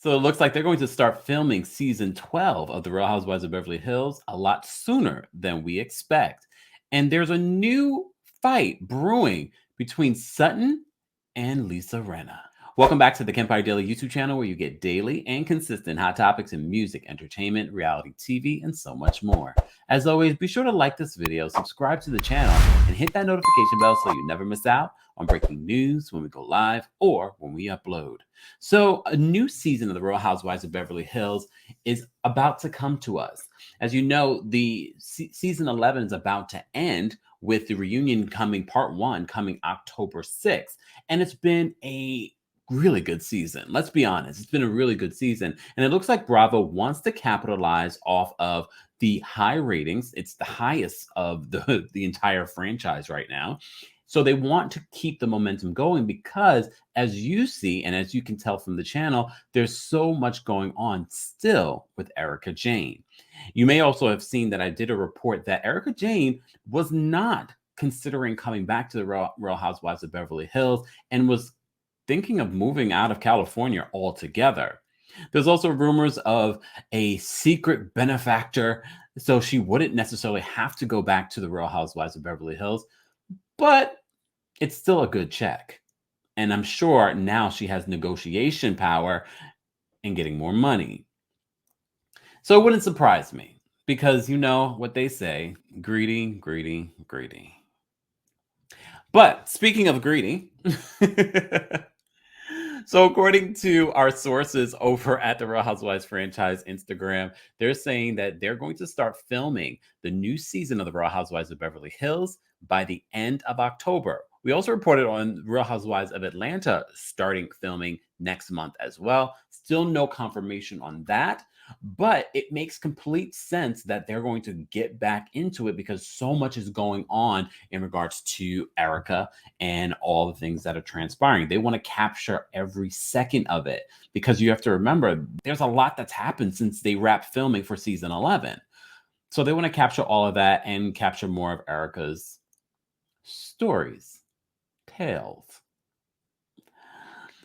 So it looks like they're going to start filming season 12 of The Real Housewives of Beverly Hills a lot sooner than we expect. And there's a new fight brewing between Sutton and Lisa Renna. Welcome back to the Kempire Daily YouTube channel, where you get daily and consistent hot topics in music, entertainment, reality TV, and so much more. As always, be sure to like this video, subscribe to the channel, and hit that notification bell so you never miss out on breaking news when we go live or when we upload. So a new season of The Real Housewives of Beverly Hills is about to come to us. As you know, the season 11 is about to end, with the reunion coming, part 1 coming October 6th. And it's been a really good season. Let's be honest. It's been a really good season. And it looks like Bravo wants to capitalize off of the high ratings. It's the highest of the entire franchise right now. So they want to keep the momentum going because, as you see, and as you can tell from the channel, there's so much going on still with Erika Jayne. You may also have seen that I did a report that Erika Jayne was not considering coming back to the Real Housewives of Beverly Hills and was thinking of moving out of California altogether. There's also rumors of a secret benefactor, so she wouldn't necessarily have to go back to the Real Housewives of Beverly Hills, but it's still a good check. And I'm sure now she has negotiation power and getting more money. So it wouldn't surprise me, because you know what they say, greedy, greedy, greedy. But speaking of greedy, so according to our sources over at the Real Housewives franchise Instagram, they're saying that they're going to start filming the new season of the Real Housewives of Beverly Hills by the end of October. We also reported on Real Housewives of Atlanta starting filming next month as well. Still no confirmation on that, but it makes complete sense that they're going to get back into it because so much is going on in regards to Erika and all the things that are transpiring. They want to capture every second of it because you have to remember there's a lot that's happened since they wrapped filming for season 11. So they want to capture all of that and capture more of Erika's stories, tales.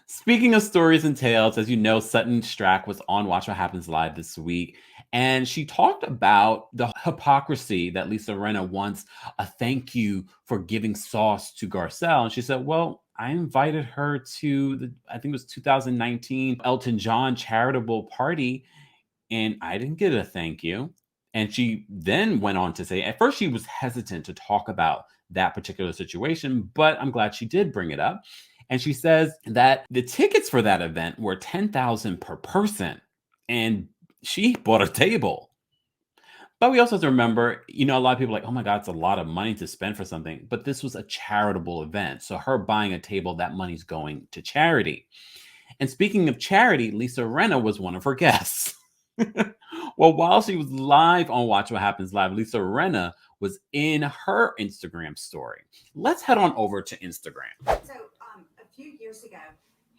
Speaking of stories and tales, as you know, Sutton Stracke was on Watch What Happens Live this week, and she talked about the hypocrisy that Lisa Renna wants a thank you for giving sauce to Garcelle. And she said, well, I invited her to I think it was 2019 Elton John charitable party, and I didn't get a thank you. And she then went on to say, at first she was hesitant to talk about that particular situation, but I'm glad she did bring it up. And she says that the tickets for that event were $10,000 per person, and she bought a table. But we also have to remember, you know, a lot of people are like, oh my God, it's a lot of money to spend for something. But this was a charitable event. So her buying a table, that money's going to charity. And speaking of charity, Lisa Renna was one of her guests. Well, while she was live on Watch What Happens Live, Lisa Renna was in her Instagram story. Let's head on over to Instagram. So a few years ago,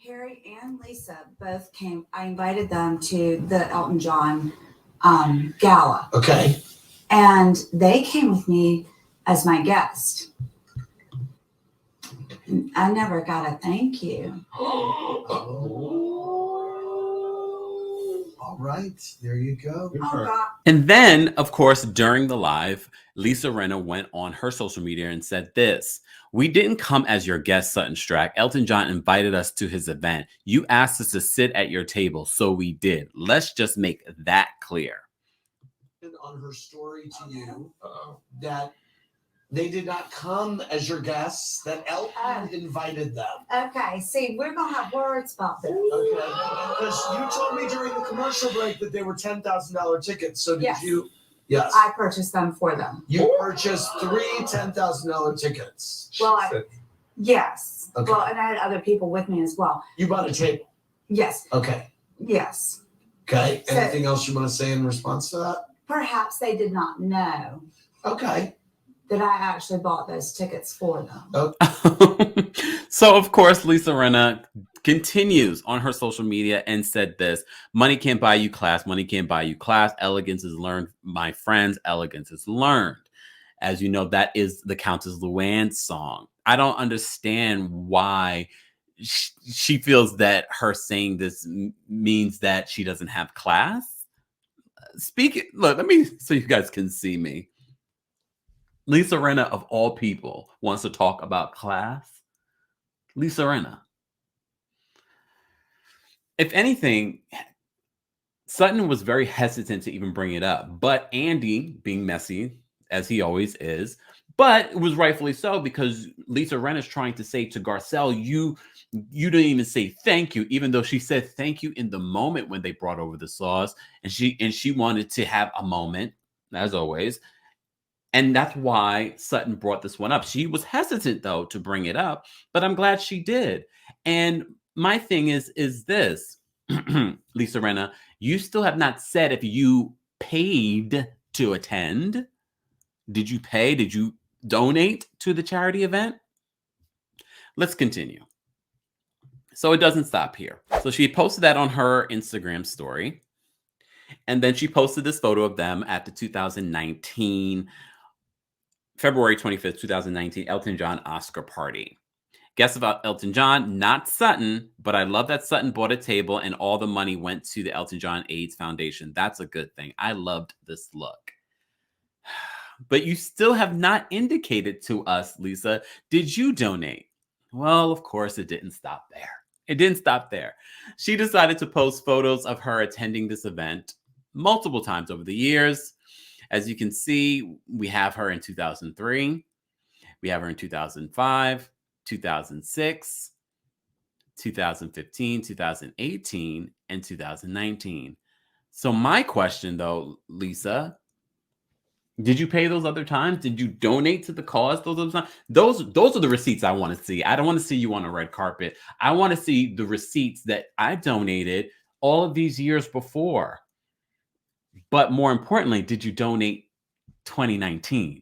Harry and Lisa both came. I invited them to the Elton John gala. Okay. And they came with me as my guest. I never got a thank you. All right, there you go. Oh, God. And then, of course, during the live, Lisa Renna went on her social media and said this: we didn't come as your guest, Sutton Stracke. Elton John invited us to his event. You asked us to sit at your table, so we did. Let's just make that clear. On her story to you that they did not come as your guests, that Elton invited them. Okay, see, we're going to have words about this. Okay, because you told me during the commercial break that they were $10,000 tickets. So did Yes. you? Yes. I purchased them for them. You purchased 3 $10,000 tickets. Well, yes. Okay. Well, and I had other people with me as well. You bought a table. Yes. Okay. Yes. Okay. So- Anything else you want to say in response to that? Perhaps they did not know Okay. that I actually bought those tickets for them. So, of course, Lisa Renna continues on her social media and said this: money can't buy you class. Money can't buy you class. Elegance is learned. My friends, elegance is learned. As you know, that is the Countess Luann's song. I don't understand why she feels that her saying this means that she doesn't have class. Look, let me so you guys can see me. Lisa Renna, of all people, wants to talk about class. Lisa Renna. If anything, Sutton was very hesitant to even bring it up, but Andy, being messy, as he always is, but it was rightfully so, because Lisa Renna is trying to say to Garcelle, you didn't even say thank you, even though she said thank you in the moment when they brought over the sauce, and she wanted to have a moment, as always. And that's why Sutton brought this one up. She was hesitant, though, to bring it up, but I'm glad she did. And my thing is this, Lisa Renna, you still have not said if you paid to attend. Did you pay? Did you donate to the charity event? Let's continue. So it doesn't stop here. So she posted that on her Instagram story. And then she posted this photo of them at the 2019, February 25th, 2019, Elton John Oscar party. Guess about Elton John, not Sutton, but I love that Sutton bought a table and all the money went to the Elton John AIDS Foundation. That's a good thing. I loved this look. But you still have not indicated to us, Lisa, did you donate? Well, of course, it didn't stop there. It didn't stop there. She decided to post photos of her attending this event multiple times over the years. As you can see, we have her in 2003. We have her in 2005, 2006, 2015, 2018, and 2019. So my question, though, Lisa, did you pay those other times? Did you donate to the cause those other times? Those are the receipts I want to see. I don't want to see you on a red carpet. I want to see the receipts that I donated all of these years before. But more importantly, did you donate 2019?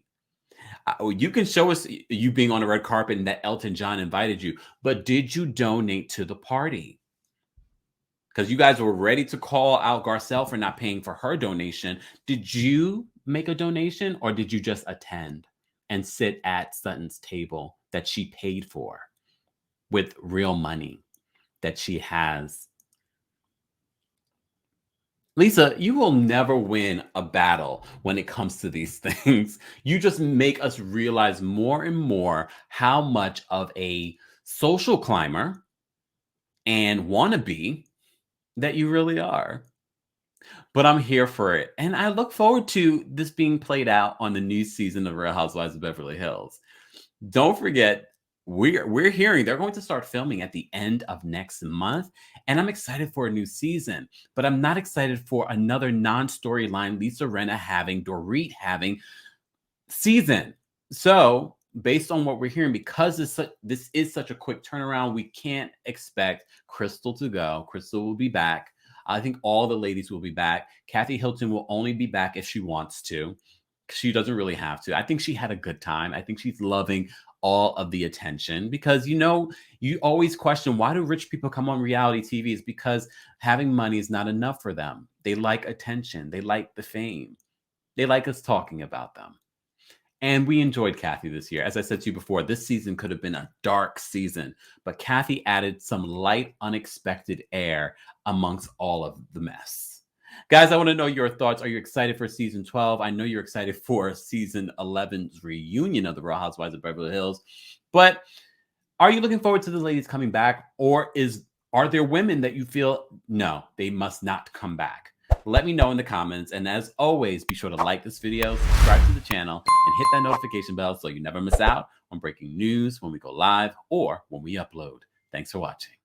You can show us you being on a red carpet and that Elton John invited you, but did you donate to the party? Because you guys were ready to call out Garcelle for not paying for her donation. Did you make a donation, or did you just attend and sit at Sutton's table that she paid for with real money that she has? Lisa, you will never win a battle when it comes to these things. You just make us realize more and more how much of a social climber and wannabe that you really are. But I'm here for it. And I look forward to this being played out on the new season of Real Housewives of Beverly Hills. Don't forget, we're hearing they're going to start filming at the end of next month. And I'm excited for a new season. But I'm not excited for another non-storyline Lisa Renna having, Dorit having season. So based on what we're hearing, because this is such a quick turnaround, we can't expect Crystal to go. Crystal will be back. I think all the ladies will be back. Kathy Hilton will only be back if she wants to. She doesn't really have to. I think she had a good time. I think she's loving all of the attention because, you always question, why do rich people come on reality TV? It's because having money is not enough for them. They like attention. They like the fame. They like us talking about them. And we enjoyed Kathy this year. As I said to you before, this season could have been a dark season, but Kathy added some light, unexpected air amongst all of the mess. Guys, I want to know your thoughts. Are you excited for season 12? I know you're excited for season 11's reunion of the Real Housewives of Beverly Hills, but are you looking forward to the ladies coming back, or are there women that you feel, no, they must not come back? Let me know in the comments. And as always, be sure to like this video, subscribe to the channel, and hit that notification bell so you never miss out on breaking news when we go live or when we upload. Thanks for watching.